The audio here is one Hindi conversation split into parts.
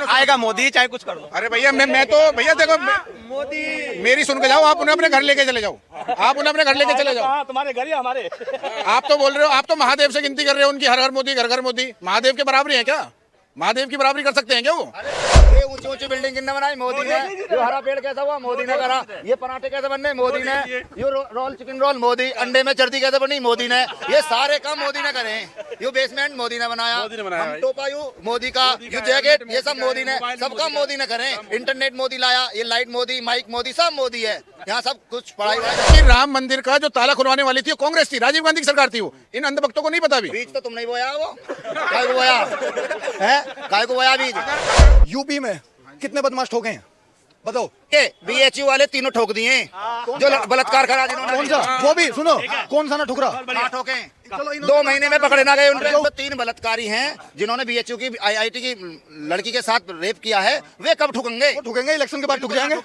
आएगा मोदी चाहे कुछ कर दो। अरे भैया मैं तो भैया देखो मोदी मेरी सुन के जाओ, आप उन्हें अपने घर लेके चले जाओ, आप उन्हें अपने घर लेके चले जाओ। तुम्हारे घर या हमारे? आप तो बोल रहे हो, आप तो महादेव से गिनती कर रहे हो उनकी, हर घर मोदी घर घर मोदी। महादेव के बराबरी है क्या? महादेव की बराबरी कर सकते हैं क्या वो? ये ऊंची ऊंची बिल्डिंग कितने बनाई मोदी ने? ये हरा पेड़ कैसा हुआ मोदी ने करा। ये पराठे कैसे बनने मोदी ने। ये रोल चिकन रोल मोदी। अंडे में चर्दी कैसे बनी मोदी ने। ये सारे काम मोदी ने करे। ये बेसमेंट मोदी ने बनाया। हम टोपायू मोदी का, ये जैकेट ये सब मोदी ने, सब काम मोदी ने करे। इंटरनेट मोदी लाया, ये लाइट मोदी, माइक मोदी, सब मोदी है। यहाँ सब कुछ पढ़ाई। राम मंदिर का जो ताला खुलवाने वाली थी वो कांग्रेस थी, राजीव गांधी की सरकार थी वो। इन अंधभक्तों को नहीं पता भी। बीज तो तुम नहीं बोया, वो काय को बोया है, काय को बोया बीज। यूपी में कितने बदमाश ठोके हैं बताओ? बीएचयू वाले तीनों ठोक दिए जो बलात्कार करा जिन्होंने। कौन सा? वो भी सुनो, कौन सा ना ठुकरा? ठोके 2 महीने में पकड़े ना गए उनके। तो 3 बलात्कारी हैं जिन्होंने बीएचयू की आईआईटी की लड़की के साथ रेप किया है। वे कब ठुकेंगे? वो ठुकेंगे, इलेक्शन के बाद ठुक जाएंगे।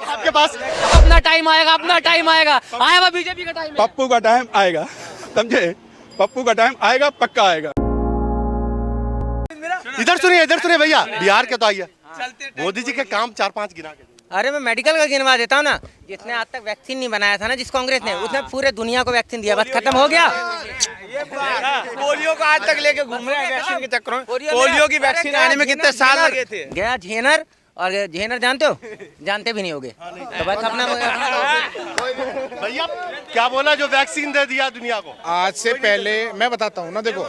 आपके पास अपना टाइम आएगा, अपना टाइम आएगा। आएगा बीजेपी का टाइम, पप्पू का टाइम आएगा, समझे? पप्पू का टाइम आएगा, पक्का आएगा। इधर सुनिए भैया, बिहार के तो आइए। मोदी जी के काम 4-5 गिना के। अरे मैं मेडिकल का गिनवा देता हूँ ना। जिसने आज तक वैक्सीन नहीं बनाया था ना जिस कांग्रेस ने, उसने पूरे दुनिया को वैक्सीन दिया, बस खत्म हो गया। पोलियो को आज तक लेके घूम रहे हैं वैक्सीन के चक्कर में। पोलियो की वैक्सीन आने में कितने साल लगे थे? गया झेनर, और झेनर जानते हो? जानते भी नहीं होगे तो बस अपना। भैया क्या बोला जो वैक्सीन दे दिया दुनिया को? आज से पहले मैं बताता हूँ ना, देखो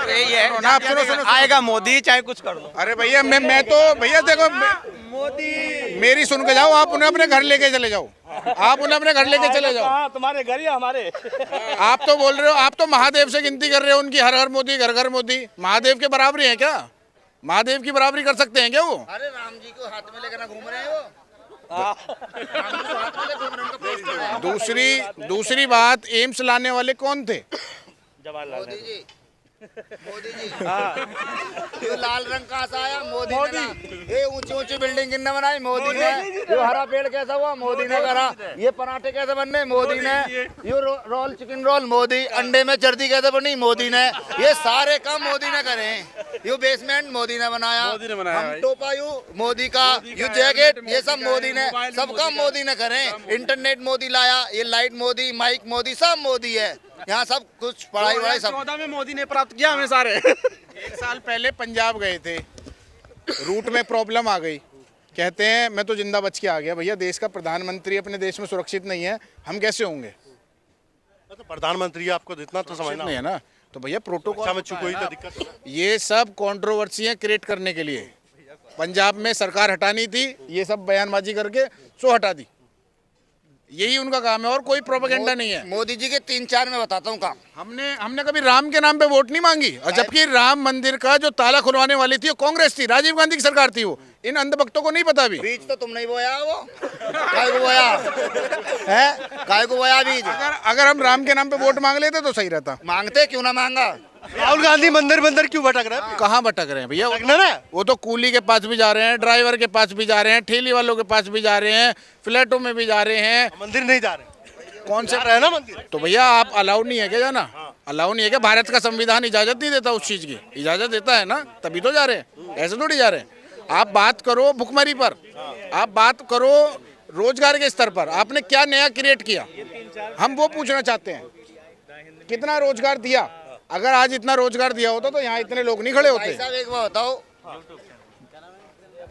यही है ना, आप सुनो, आएगा मोदी चाहे कुछ कर दो। अरे भैया मैं तो भैया देखो मोदी मेरी सुन के जाओ, आप उन्हें अपने घर लेके चले जाओ, आप उन्हें अपने घर लेके चले जाओ। तुम्हारे घर या हमारे? आप तो बोल रहे हो, आप तो महादेव से गिनती कर रहे हो उनकी, हर घर मोदी घर घर मोदी। महादेव के बराबरी है क्या? महादेव की बराबरी कर सकते हैं क्या वो? अरे राम जी को हाथ में लेकर ना घूम रहे हैं वो। राम जी को हाथ में लेकर घूम रहे हैं, उनका पोस्टर है। दूसरी बात, एम्स लाने वाले कौन थे? मोदी जी। मोदी जी ये लाल रंग कहाँ से आया? मोदी ने। ये ऊंची ऊंची बिल्डिंग कितने बनाई मोदी ने। ये हरा पेड़ कैसा हुआ मोदी ने करा। ये पराठे कैसे बनने मोदी ने। ये रोल चिकन रोल मोदी। अंडे में चर्दी कैसे बनी मोदी ने। ये सारे काम मोदी ने करे। ये बेसमेंट मोदी ने बनाया। हम टोपायू मोदी का, ये जैकेट ये सब मोदी ने, सब काम मोदी ने करे। इंटरनेट मोदी लाया, ये लाइट मोदी, माइक मोदी, सब मोदी है। यहाँ सब कुछ पढ़ाई वढ़ाई सब 2014 में मोदी ने प्राप्त किया हमें सारे। 1 साल पहले पंजाब गए थे, रूट में प्रॉब्लम आ गई, कहते हैं मैं तो जिंदा बच के आ गया। भैया देश का प्रधानमंत्री अपने देश में सुरक्षित नहीं है, हम कैसे होंगे? तो प्रधानमंत्री आपको इतना तो समझना नहीं है ना, तो भैया प्रोटोकॉल में कोई तो दिक्कत। ये सब कंट्रोवर्सीयां क्रिएट करने के लिए पंजाब में सरकार हटानी थी, ये सब बयानबाजी करके सो हटा दी। यही उनका काम है और कोई प्रोपेगेंडा नहीं है। मोदी जी के 3-4 में बताता हूँ काम। हमने कभी राम के नाम पे वोट नहीं मांगी, और जबकि राम मंदिर का जो ताला खुलवाने वाली थी वो कांग्रेस थी, राजीव गांधी की सरकार थी वो। इन अंधभक्तों को नहीं पता भी। बीज तो तुम नहीं बोया, वो काय को बोया है, काय को बोया बीज। अगर हम राम के नाम पे वोट मांग लेते तो सही रहता। मांगते क्यों ना मांगा? राहुल गांधी मंदिर क्यों भटक रहे हैं? कहाँ भटक रहे हैं भैया? वो तो कूली के पास भी जा रहे हैं, ड्राइवर के पास भी जा रहे हैं, ठेली वालों के पास भी जा रहे हैं, फ्लैटों में भी जा रहे हैं। मंदिर नहीं जा रहे? कौन से रहे ना मंदिर? तो भैया आप अलाउ नहीं है क्या जाना? अलाउ नहीं है क्या? भारत का संविधान इजाजत नहीं देता उस चीज की? इजाजत देता है ना, तभी तो जा रहे हैं, ऐसे थोड़ी जा रहे हैं। आप बात करो भुखमरी पर, आप बात करो रोजगार के स्तर पर, आपने क्या नया क्रिएट किया, हम वो पूछना चाहते हैं। कितना रोजगार दिया? अगर आज इतना रोजगार दिया होता तो यहाँ इतने लोग नहीं खड़े होते। एक बात बताओ,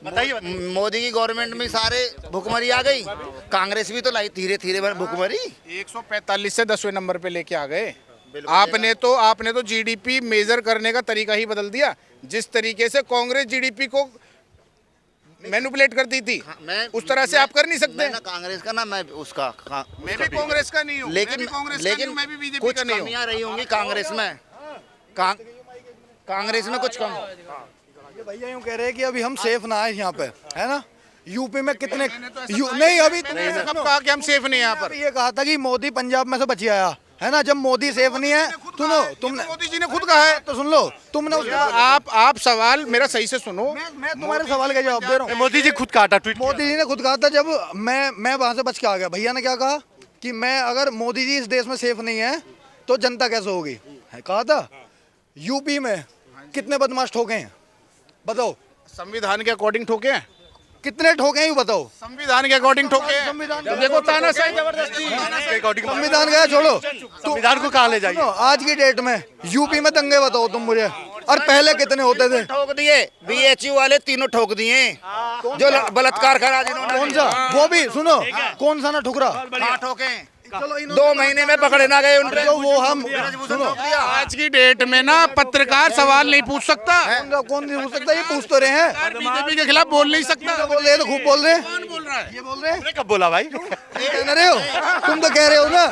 बताइए। मोदी की गवर्नमेंट में सारे भुखमरी आ गई, कांग्रेस भी तो लाई धीरे धीरे भुखमरी। 145 से 10वें नंबर पे लेके आ गए। आपने तो जीडीपी मेजर करने का तरीका ही बदल दिया। जिस तरीके से कांग्रेस जीडीपी को मैनिपुलेट करती थी, उस तरह से आप कर नहीं सकते। मैं ना कांग्रेस का ना मैं उसका, मैं भी कांग्रेस का नहीं हूँ, लेकिन मैं भी बीजेपी कुछ का नहीं कमियां रही होंगी कांग्रेस में। कांग्रेस में कुछ कम। भैया यूँ कह रहे हैं कि अभी हम सेफ ना है यहाँ पे, है ना? यूपी में कितने नहीं, अभी कब कहा कि हम सेफ नहीं यहाँ पर? ये कहा था कि मोदी पंजाब में से बच आया, है ना? जब मोदी सेफ नहीं है, सुनो, तुमने मोदी जी ने खुद कहा है तो सुन लो। तुमने आप सवाल मेरा सही से सुनो। मैं तुम्हारे सवाल का जवाब दे रहा हूँ। मोदी जी खुद काटा ट्वीट। मोदी जी ने खुद कहा था, जब मैं वहां से बच के आ गया, भैया ने क्या कहा कि मैं अगर मोदी जी इस देश में सेफ नहीं है तो जनता कैसे होगी, कहा था। यूपी में कितने बदमाश ठोके हैं बताओ संविधान के अकॉर्डिंग ठोके हैं? कितने ठोके हैं, यूं बताओ। संविधान के अकॉर्डिंग ठोके हैं। संविधान तो देखो तानाशाही जबरदस्ती। संविधान गया छोड़ो, संविधान को कहाँ ले जाइए? सुनो, आज की डेट में यूपी में दंगे बताओ तुम मुझे, और पहले कितने होते थे? ठोक दिए, BHU वाले तीनों ठोक दिए, जो बलात्कार करा जिन्होंने। कौन सा? वो भी सुनो, कौन सा ना ठुकरा? कहाँ ठोके? चलो 2 महीने में पकड़े ना गए उनके। जो वो हम सुनो, आज की डेट में ना पत्रकार सवाल नहीं पूछ सकता। कौन नहीं पूछ सकता? ये पूछ तो रहे हैं। बीजेपी के खिलाफ बोल नहीं सकता। बोल रहे हैं तो खूब बोल रहे हैं। कौन बोल रहा है? ये बोल रहे हैं। कब बोला भाई? ये कह रहे हो तुम, तो कह रहे हो ना।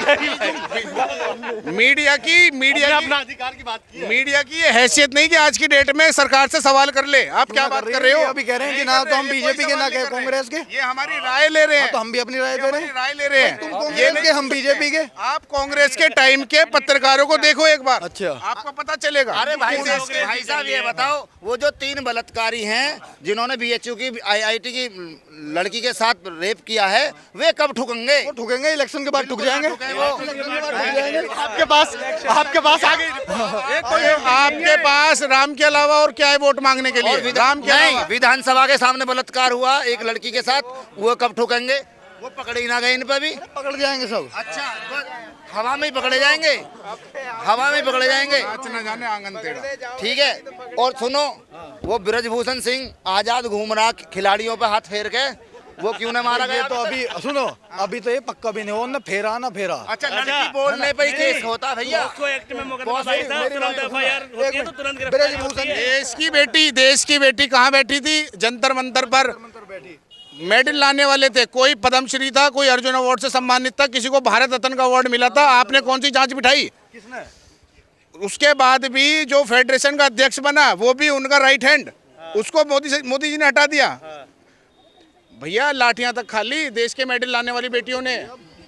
मीडिया अपना अधिकार की बात की। मीडिया की ये हैसियत नहीं कि आज की डेट में सरकार से सवाल कर ले। आप क्या बात कर रहे हो? अभी कह रहे हैं कि ना तो हम बीजेपी के, ना कह कांग्रेस के। ये हमारी राय ले रहे हैं। तो हम भी अपनी राय दे रहे हैं। राय ले रहे तुम हैं। कांग्रेस के, हम बीजेपी के। आप कांग्रेस के टाइम के पत्रकारों को देखो एक बार। अच्छा। आपको पता चलेगा। अरे भाई साहब ये बताओ, वो जो 3 बलात्कारी हैं जिन्होंने BHU की IIT की लड़की के साथ रेप किया है, वे कब ठुकेंगे? वो ठुकेंगे, इलेक्शन के बाद ठुक जाएंगे। आपके पास आ गई। आपके पास राम के अलावा और क्या है वोट मांगने के लिए? राम के नहीं, अलावा विधानसभा के सामने बलात्कार हुआ एक लड़की के साथ, वो कब ठुकेंगे? वो पकड़े ही ना गए इन पे भी। पकड़ जाएंगे सब। अच्छा, हवा में ही पकड़े जाएंगे, हवा में ही पकड़े जाएंगे। न जाने आंगन टेढ़ा। ठीक है। और सुनो, वो ब्रजभूषण सिंह आजाद घूम रहा खिलाड़ियों पे हाथ फेर के, वो क्यों ना मारा ये गया? तो अभी सुनो, अभी तो ये पक्का भी नहीं हो ना, फेरा ना फेरा। अच्छा, लड़की बोलने पे ही केस होता भैया। देश की बेटी कहाँ बैठी थी? जंतर मंतर पर मेडल लाने वाले थे। कोई पद्मश्री था, कोई अर्जुन अवार्ड से सम्मानित था, किसी को भारत रत्न का अवार्ड मिला था। आपने कौन सी जांच बिठाई? किसने? उसके बाद भी जो फेडरेशन का अध्यक्ष बना, वो भी उनका राइट हैंड, उसको मोदी जी ने हटा दिया। भैया लाठियां तक खाली देश के मेडल लाने वाली बेटियों ने।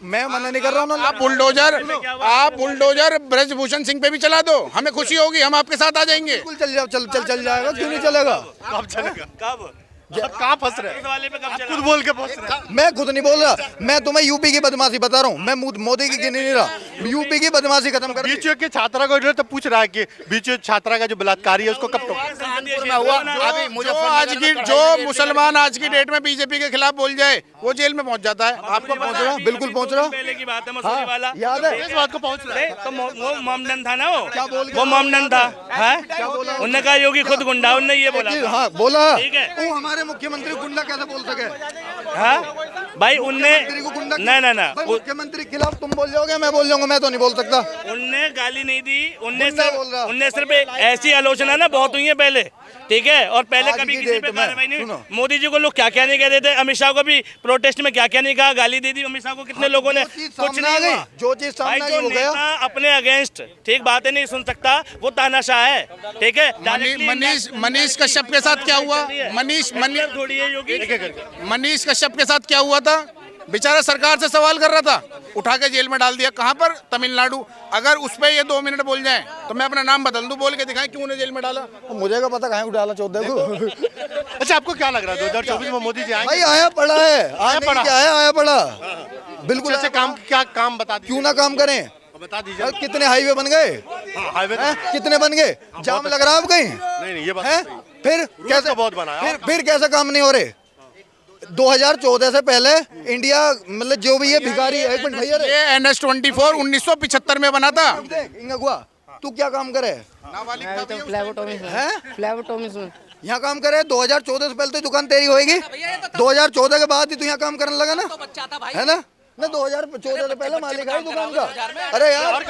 मैं मना नहीं कर रहा हूँ ना। आप बुलडोजर ब्रजभूषण सिंह पे भी चला दो, हमें खुशी होगी, हम आपके साथ आ जाएंगे। बिल्कुल चल जाएगा, क्यों नहीं चलेगा? कब चलेगा? कब कहाँ फंस रहे? खुद बोल के फंस रहे। मैं खुद नहीं बोल रहा, मैं तुम्हें यूपी की बदमाशी बता रहा हूँ। मैं मोदी की गिन नहीं रहा, यूपी की बदमाशी खत्म कर। BHU के छात्रा को तो पूछ रहा है कि BHU छात्रा का जो बलात्कारी है उसको कब टोका? कानपुर में हुआ अभी जो मुसलमान आज की डेट में बीजेपी के खिलाफ बोल जाए, वो जेल में पहुंच जाता है। आपको पहुंच रहा, बिल्कुल पहुंच रहा। पहले की बात है, मसूरी वाला याद है इस बात को पहुंच रहा है। तो वो मोमडन था ना, क्या बोल गया? वो मोमडन था है। उनने कहा योगी खुद गुंडा, उनने ये बोला। हाँ बोला। ठीक है। वो हमारे मुख्यमंत्री गुंडा कैसे बोल सके? हाँ भाई, उनने मुख्यमंत्री को गुंडा ना मुख्यमंत्री के खिलाफ तुम बोल जाओगे, मैं बोल जाऊंगा? मैं तो नहीं बोल सकता। उनने गाली नहीं दी, बोल उनने सिर्फ ऐसी आलोचना ना बहुत हुई है पहले, ठीक है। और पहले आज कभी की किसी डेट पे में, कार्रवाई नहीं सुनो। हुई। मोदी जी को लोग क्या क्या नहीं कहते थे, अमित शाह को भी प्रोटेस्ट में क्या क्या नहीं कहा, गाली दे दी अमित शाह को कितने लोगों ने। कुछ नहीं हुआ। जो चीज भाई सामने जो आई वो गया। नेता अपने अगेंस्ट ठीक बातें नहीं सुन सकता, वो तानाशाह है, ठीक है। मनीष कश्यप के साथ क्या हुआ? थोड़ी है योगी। मनीष कश्यप के साथ क्या हुआ था? बेचारा सरकार से सवाल कर रहा था, उठा के जेल में डाल दिया। कहां पर? तमिलनाडु। अगर उस पे ये 2 मिनट बोल जाएं तो मैं अपना नाम बदल दूं, बोल के दिखाएं क्यों उन्हें जेल में डाला। मुझे क्या पता कहाँ को डाला 14 को। अच्छा, आपको क्या लग रहा है 2024 में मोदी जी आएंगे? भाई आया पड़ा है, आया पड़ा बिल्कुल। अच्छा, काम क्या काम बता दीजिए। क्यों ना काम करें? बता दीजिए। कितने हाईवे बन गए? हाईवे कितने बन गए? जाम लग रहा है अब कहीं? नहीं, ये बात है। फिर कैसे तो बहुत बना है। फिर कैसे काम नहीं हो रहे? 2014 से पहले इंडिया मतलब जो भी ये भिखारी है। एक मिनट भैया, ये NH-24 1975 में बना था। इंगुआ तू क्या काम करे? यहाँ काम करे। 2014 से पहले तो दुकान तेरी होएगी, 2014 के बाद ही तू यहाँ काम करने लगा ना, है ना? 2014 से पहले मालिक है दुकान का। अरे यार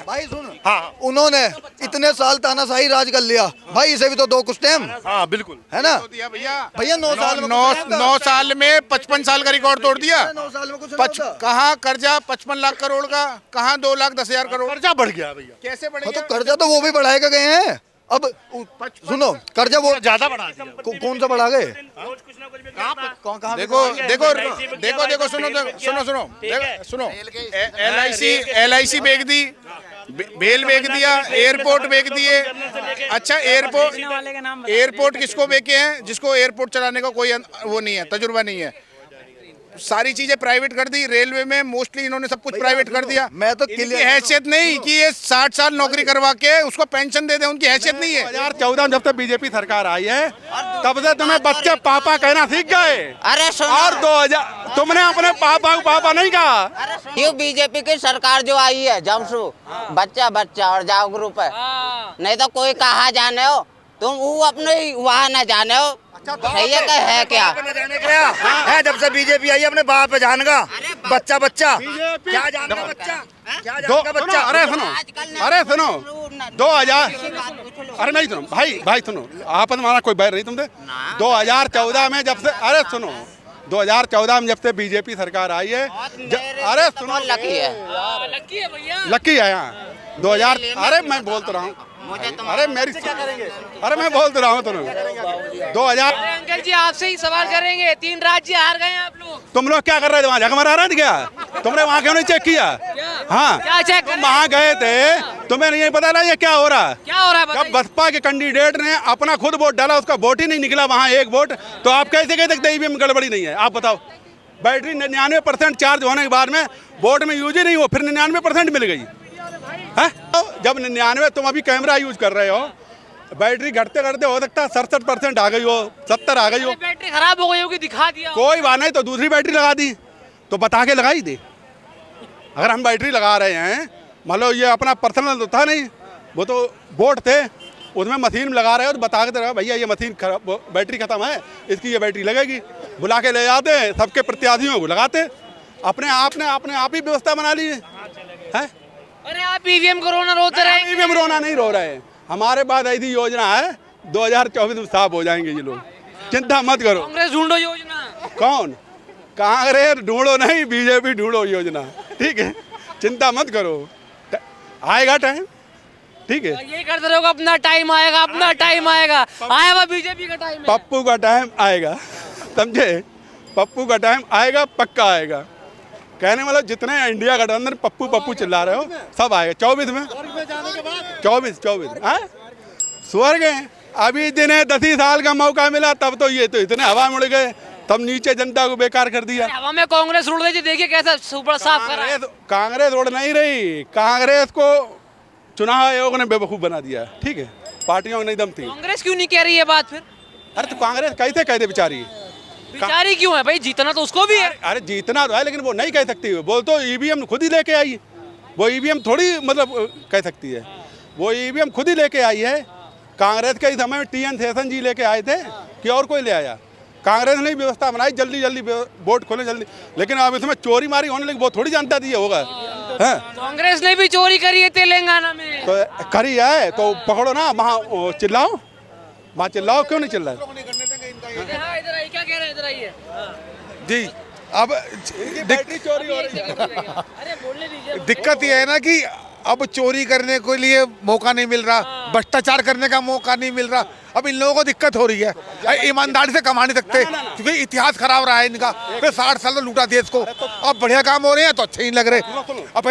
भाई सुन, उन्होंने इतने साल तानाशाही राज कर लिया भाई, इसे भी तो दो कुछ टाइम। हाँ बिल्कुल, है ना भैया 9 साल में 9 साल में 55 साल का रिकॉर्ड तोड़ दिया। 9 साल में कुछ कहाँ कर्जा 55 लाख करोड़ का, कहाँ 2,10,000 करोड़। कर्जा बढ़ गया भैया। कैसे बढ़ तो गया? कर्जा तो वो भी बढ़ाए के गए हैं। अब सुनो, कर्जा वो ज्यादा बढ़ा दिया। कौन सा बढ़ा गए? देखो सुनो LIC बेच दी, बेल बेच दिया, एयरपोर्ट बेच दिए। अच्छा, एयरपोर्ट किसको बेचे हैं? जिसको एयरपोर्ट चलाने का कोई वो नहीं है, तजुर्बा नहीं है। सारी चीजें प्राइवेट कर दी। रेलवे में मोस्टली इन्होंने सब कुछ प्राइवेट कर दिया। मैं तो इनकी हैसियत नहीं कि ये 60 साल नौकरी करवा के उसको पेंशन दे दे, उनकी हैसियत नहीं है। 2014 में जब से बीजेपी सरकार आई है तब से तुम्हें बच्चे पापा कहना सीख गए। अरे और 2000 तुमने अपने पापा को पापा नहीं कहा। ये बीजेपी की सरकार जो आई है जब से बच्चा बच्चा और जाओ ग्रुप है, नहीं तो कोई कहा जाने हो तुम वो अपने वहाँ न जाने हो। सही है क्या है जब से बीजेपी आई अपने बाप पे जानेगा बच्चा बच्चा क्या जानेगा बच्चा क्या जानेगा बच्चा। अरे सुनो 2000 अरे नहीं सुनो भाई सुनो, आपस में हमारा कोई बैर नहीं तुमसे। 2014 में जब से अरे सुनो 2014 में जब से बीजेपी सरकार आई है अरे सुनो लकी है लकी है यहाँ 2000 अरे मैं बोल तो रहा हूँ अरे मेरी अरे मैं बोल तो रहा हूँ तुम्हें 2000 अंकल जी आपसे ही सवाल करेंगे, 3 राज्य हार गए आप लोग। तुम लोग क्या कर रहे थे वहाँ? झक मारा रहे थे क्या? तुमने वहाँ क्यों नहीं चेक किया? हाँ क्या चेक तुम वहाँ गए थे, तुम्हें नहीं पता ना ये क्या हो रहा है? क्या हो रहा है? जब बसपा के कैंडिडेट ने अपना खुद वोट डाला, उसका वोट ही नहीं निकला वहाँ एक वोट, तो आप कैसे कह सकते ईवीएम गड़बड़ी नहीं है? आप बताओ। बैटरी 99% चार्ज होने के बाद में वोट में यूज ही नहीं हो, फिर 99% मिल गई है। जब 99 तुम अभी कैमरा यूज कर रहे हो, बैटरी घटते घटते हो सकता है 67% आ गई हो, 70 आ गई हो। बैटरी खराब हो गई होगी, दिखा दिया। कोई बात नहीं, तो दूसरी बैटरी लगा दी, तो बता के लगाई दे। अगर हम बैटरी लगा रहे हैं, मान लो ये अपना पर्सनल तो था नहीं, वो तो बोर्ड थे, उसमें मशीन लगा रहे हो तो बता के रहे भैया ये मशीन बैटरी खत्म है, इसकी ये बैटरी लगेगी। बुला के ले जाते हैं, सबके प्रत्याशियों को लगाते, अपने आप ही व्यवस्था बना ली है। अरे आप ईवीएम कोरोना रोते रहे। ईवीएम रोना नहीं रो रहे हैं, हमारे पास ऐसी योजना है 2024 में साफ हो जाएंगे ये लोग, चिंता मत करो। कांग्रेस ढूंढो योजना। कौन? कांग्रेस ढूंढो नहीं, बीजेपी ढूंढो योजना, ठीक है? चिंता मत करो, आएगा टाइम, ठीक है? ये करते रहोगे, अपना टाइम आएगा, अपना टाइम आएगा। आया हुआ बीजेपी का टाइम है। पप्पू का टाइम आएगा, समझे? पप्पू का टाइम आएगा, पक्का आएगा। कहने वाला जितने इंडिया गठबंधन पप्पू पप्पू चिल्ला रहे हो सब आएगा 24 में। 24 स्वर्ग है। अभी जिन्हें 10 साल का मौका मिला तब तो ये तो इतने हवा मुड़ गए, तब नीचे जनता को बेकार कर दिया। हवा में कांग्रेस उड़ रही, देखिए कैसा सुपर साफ कर रहा है। कांग्रेस उड़ नहीं रही, कांग्रेस को चुनाव आयोग ने बेवकूफ बना दिया, ठीक है? पार्टियों ने दम थी। कांग्रेस क्यों नहीं कह रही है बात फिर? अरे तो कांग्रेस कैसे कहते बेचारी? बेचारी क्यों है भाई? जीतना तो उसको भी है। अरे जीतना तो है, लेकिन वो नहीं कह सकती, वो तो ईवीएम खुद ही लेके आई। वो ईवीएम थोड़ी मतलब कह सकती है, वो ईवीएम खुद ही लेके आई है। कांग्रेस के समय में TN शेषन जी लेके आए थे कि और कोई ले आया? कांग्रेस ने व्यवस्था बनाई जल्दी वोट खोले जल्दी, लेकिन अब इसमें चोरी मारी होने लगी, वो थोड़ी जानता थी होगा। कांग्रेस ने भी चोरी करी है तेलंगाना में, तो करी है तो पकड़ो ना, वहाँ चिल्लाओ, वहाँ चिल्लाओ, क्यों नहीं चिल्ला? इधर आइए, क्या कह रहे हैं? इधर आइए जी। अब बैटरी चोरी हो रही है। अरे बोलने दीजिए। दिक्कत ये है ना कि अब चोरी करने के लिए मौका नहीं मिल रहा, भ्रष्टाचार करने का मौका नहीं मिल रहा। अब इन लोगों को दिक्कत हो रही है, ईमानदारी से कमा नहीं सकते क्योंकि इतिहास खराब रहा है इनका। फिर 60 साल तो लूटा देश को, अब बढ़िया काम हो रहे हैं तो अच्छे नहीं लग रहे। अब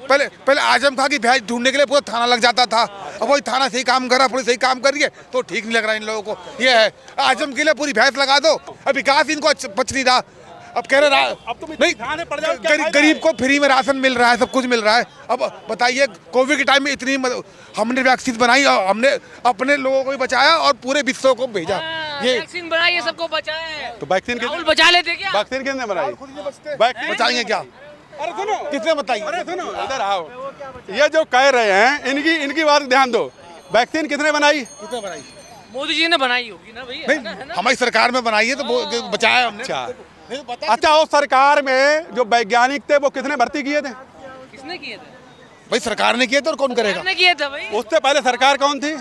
पहले आजम खां की भैंस ढूंढने के लिए पूरा थाना लग जाता था, अब वही थाना सही काम कर रहा, पुलिस सही काम कर रही है तो ठीक नहीं लग रहा इन लोगों को। ये है आजम के लिए पूरी भैंस लगा दो, अब विकास इनको बच नहीं रहा। अब कह रहे नहीं, गरीब को फ्री में राशन मिल रहा है, सब कुछ मिल रहा है। अब बताइए कोविड के टाइम में इतनी हमने वैक्सीन बनाई और हमने अपने लोगों को भी बचाया और पूरे विश्व को भेजा। ये वैक्सीन बनाई है, सबको बचाया है। तो वैक्सीन बचा लेते क्या? वैक्सीन किसने बनाई? बचाएंगे क्या? अरे सुनो, किसने बताई? अरे सुनो, इधर आओ। ये जो कह रहे हैं इनकी बात ध्यान दो। वैक्सीन किसने बनाई? मोदी जी ने बनाई होगी ना भैया। नहीं, हमारी सरकार में बनाई है तो बचाया हमने। अच्छा, उस सरकार में जो वैज्ञानिक थे वो किसने भर्ती किए थे? किसने किए थे? भाई सरकार ने किए थे और कौन करेगा? किसने किए थे भाई? उससे पहले सरकार कौन थी?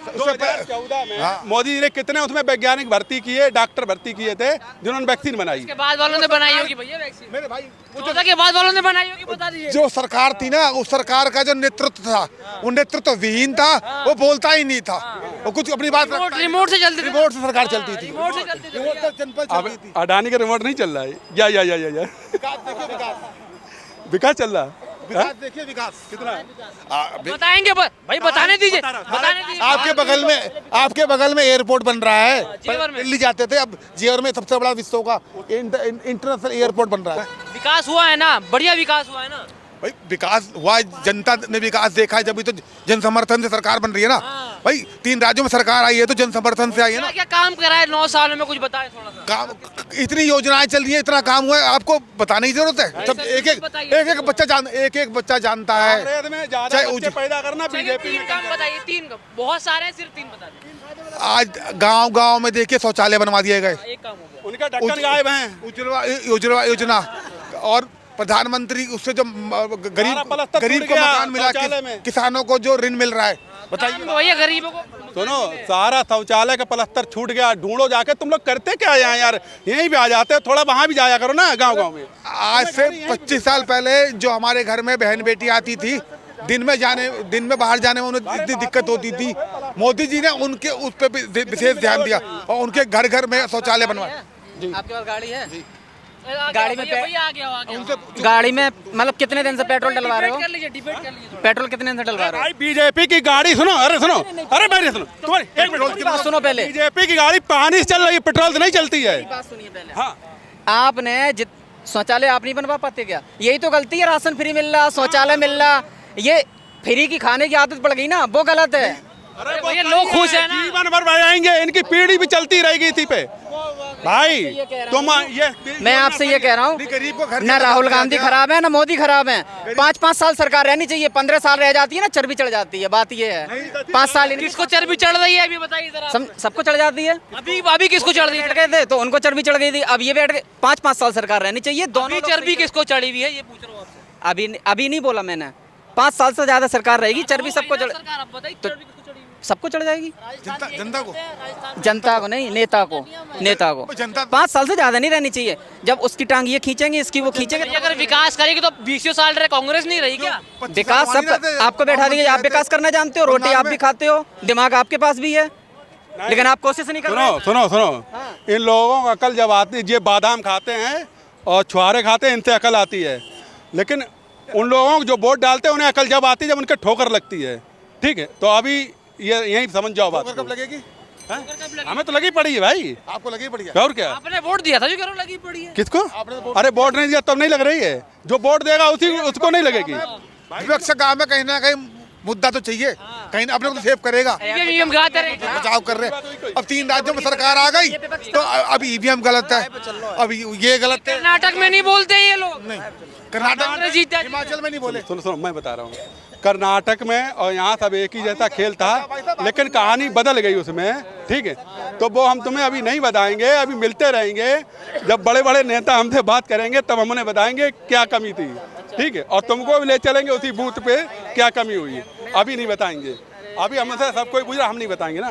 2014 में मोदी जी ने कितने उसमें वैज्ञानिक भर्ती किए, डॉक्टर भर्ती किए थे जिन्होंने वैक्सीन बनाई। उसके बाद वालों ने बनाई होगी भैया वैक्सीन। मेरे भाई 14 के बाद वालों ने बनाई होगी, बता दीजिए। जो सरकार थी ना, उस सरकार का जो नेतृत्व था वो नेतृत्व विहीन था, वो बोलता ही नहीं था, वो कुछ अपनी बात रिमोट से चलती थी, रिमोट से सरकार चलती थी। रिमोट से चलती थी। अब अडानी का रिमोट नहीं चल रहा है, या विकास चल रहा है। विकास देखिए, विकास कितना बताएंगे भाई, बताने दीजिए, बताने दीजिए। आपके बगल में एयरपोर्ट बन रहा है। जेवर में। दिल्ली जाते थे, अब जेवर में सबसे बड़ा विश्व का इंटरनेशनल एयरपोर्ट बन रहा है। विकास हुआ है ना, बढ़िया विकास हुआ है ना। भाई विकास हुआ है, जनता ने विकास देखा है, जब तो जन समर्थन से सरकार बन रही है ना। भाई 3 राज्यों में सरकार आई है तो जन समर्थन से आई है ना। क्या काम करा है 9 सालों में, कुछ बताए थोड़ा सा। काम, इतनी योजनाएं चल रही है, इतना काम हुआ है, आपको बताने की जरूरत है। सब एक बच्चा जानता है। चाहे बच्चे पैदा करना बीजेपी 3 काम बताइए, 3 बहुत सारे हैं, सिर्फ 3 बता दीजिए। आज गांव में देखिए शौचालय बनवा दिए गए, एक काम हो गया। उनका ढक्कन गायब हैं। उज्ज्वला योजना और प्रधानमंत्री उससे जो गरीब को मकान मिला, किसानों को जो ऋण मिल रहा है, बताइए भैया गरीबों को। सुनो, सारा शौचालय का प्लास्टर छूट गया, ढूंढो जाके। तुम लोग करते क्या यहाँ यार? यहीं भी आ जाते हो, थोड़ा वहाँ भी जाया करो ना गांव में। आज से 25 साल पहले जो हमारे घर में बहन बेटी आती थी, दिन में बाहर जाने में उन्हें इतनी दिक्कत होती थी, मोदी जी ने उनके उस पर विशेष ध्यान दिया और उनके घर घर में शौचालय बनवाए। आपके पास गाड़ी है? गाड़ी में गाड़ी में मतलब कितने दिन से पेट्रोल डलवा रहे हो? डिबेट कर लीजिए। पेट्रोल कितने दिन से डलवा रहे हो? भाई बीजेपी की गाड़ी सुनो, अरे मेरी सुनो, तुम्हारी एक मिनट की बात सुनो पहले। बीजेपी की गाड़ी पानी से चल रही है, पेट्रोल से नहीं चलती है। बात सुनिए पहले। हाँ, आपने शौचालय आप नहीं बनवा पाते क्या? यही तो गलती है, राशन फ्री मिल रहा, शौचालय मिल रहा, ये फ्री की खाने की आदत पड़ गई ना, वो गलत है। अरे भैया लोग खुश है ना, जीवन भर जाएंगे, इनकी पीढ़ी भी चलती रहेगी इसी पे। भाई तुम ये, मैं आपसे ये कह रहा हूँ, ना राहुल गांधी खराब है ना मोदी खराब है। 5-5 साल सरकार रहनी चाहिए, 15 साल रह जाती है ना चर्बी चढ़ जाती है। बात ये है 5 साल किसको चर्बी चढ़ रही है अभी बताइए जरा। सबको चढ़ जाती है। अभी किसको चढ़ रही है? थे तो उनको चर्बी चढ़ गई थी, अब ये बैठ गए। 5-5 साल सरकार रहनी चाहिए। दोनों चर्बी किसको चढ़ी हुई है ये पूछ रहा हूँ आपसे। अभी नहीं बोला मैंने, 5 साल से ज्यादा सरकार रहेगी, चर्बी सबको चढ़, सबको चढ़ जाएगी। जनता को नहीं, नेता को 5 साल से ज्यादा नहीं रहनी चाहिए। जब उसकी टांग ये खींचेंगे, इसकी वो खींचेंगे। अगर विकास करेगी तो 20 साल रहे कांग्रेस नहीं रही क्या? विकास सब आपको बैठा देंगे, आप विकास करना जानते हो, रोटी आप भी खाते हो, दिमाग आपके पास भी है, लेकिन आप कोशिश नहीं कर रहे। सुनो, इन लोगों को अकल जब आती है, ये बादाम खाते हैं और छुआरे खाते हैं, इनसे अकल आती है। लेकिन उन लोगों को जो वोट डालते हैं उन्हें अकल जब आती है जब उनके ठोकर लगती है। ठीक है, तो अभी ये यही समझ जाओ बात। कब लगेगी? हमें तो लगी पड़ी है भाई। आपको लगी पड़ी है? और क्या? आपने वोट दिया था जो करो लगी पड़ी है। किसको? अरे वोट नहीं दिया तब नहीं लग रही है, जो वोट देगा उसको नहीं लगेगी। विपक्ष काम है, कहीं ना कहीं मुद्दा तो चाहिए, कहीं अपने को तो सेव करेगा। बचाव कर रहे। अब 3 राज्यों में सरकार आ गई तो अब ईवीएम गलत है, अब ये गलत है। कर्नाटक में नहीं बोलते ये लोग। नहीं, कर्नाटक हिमाचल में नहीं बोले। सुनो मैं बता रहा हूँ, कर्नाटक में और यहाँ सब एक ही जैसा खेल था, लेकिन कहानी बदल गई उसमें। ठीक है, तो वो हम तुम्हें अभी नहीं बताएंगे, अभी मिलते रहेंगे। जब बड़े बड़े नेता हमसे बात करेंगे तब हम उन्हें बताएंगे क्या कमी थी। ठीक है, और तुमको भी ले चलेंगे उसी बूथ पे क्या कमी हुई। अभी नहीं बताएंगे, अभी हमसे सब कोई पूछ रहा, हम नहीं बताएंगे ना।